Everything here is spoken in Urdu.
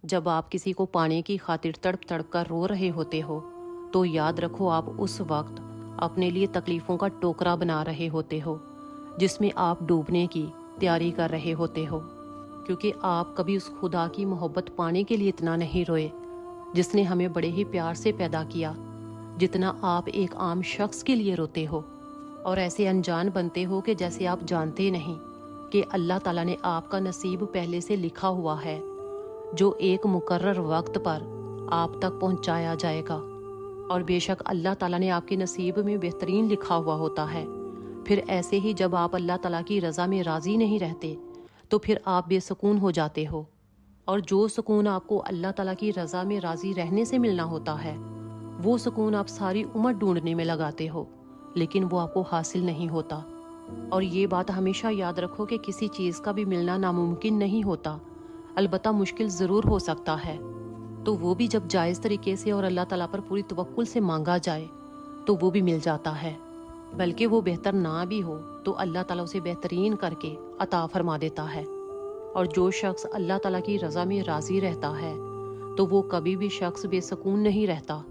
جب آپ کسی کو پانے کی خاطر تڑپ تڑپ کر رو رہے ہوتے ہو تو یاد رکھو آپ اس وقت اپنے لیے تکلیفوں کا ٹوکرا بنا رہے ہوتے ہو جس میں آپ ڈوبنے کی تیاری کر رہے ہوتے ہو، کیونکہ آپ کبھی اس خدا کی محبت پانے کے لیے اتنا نہیں روئے جس نے ہمیں بڑے ہی پیار سے پیدا کیا، جتنا آپ ایک عام شخص کے لیے روتے ہو، اور ایسے انجان بنتے ہو کہ جیسے آپ جانتے نہیں کہ اللہ تعالیٰ نے آپ کا نصیب پہلے سے لکھا ہوا ہے جو ایک مقرر وقت پر آپ تک پہنچایا جائے گا، اور بے شک اللہ تعالیٰ نے آپ کے نصیب میں بہترین لکھا ہوا ہوتا ہے۔ پھر ایسے ہی جب آپ اللہ تعالیٰ کی رضا میں راضی نہیں رہتے تو پھر آپ بے سکون ہو جاتے ہو، اور جو سکون آپ کو اللہ تعالیٰ کی رضا میں راضی رہنے سے ملنا ہوتا ہے وہ سکون آپ ساری عمر ڈھونڈنے میں لگاتے ہو، لیکن وہ آپ کو حاصل نہیں ہوتا۔ اور یہ بات ہمیشہ یاد رکھو کہ کسی چیز کا بھی ملنا ناممکن نہیں ہوتا، البتہ مشکل ضرور ہو سکتا ہے، تو وہ بھی جب جائز طریقے سے اور اللہ تعالیٰ پر پوری توکل سے مانگا جائے تو وہ بھی مل جاتا ہے، بلکہ وہ بہتر نہ بھی ہو تو اللہ تعالیٰ اسے بہترین کر کے عطا فرما دیتا ہے۔ اور جو شخص اللہ تعالیٰ کی رضا میں راضی رہتا ہے تو وہ کبھی بھی شخص بے سکون نہیں رہتا،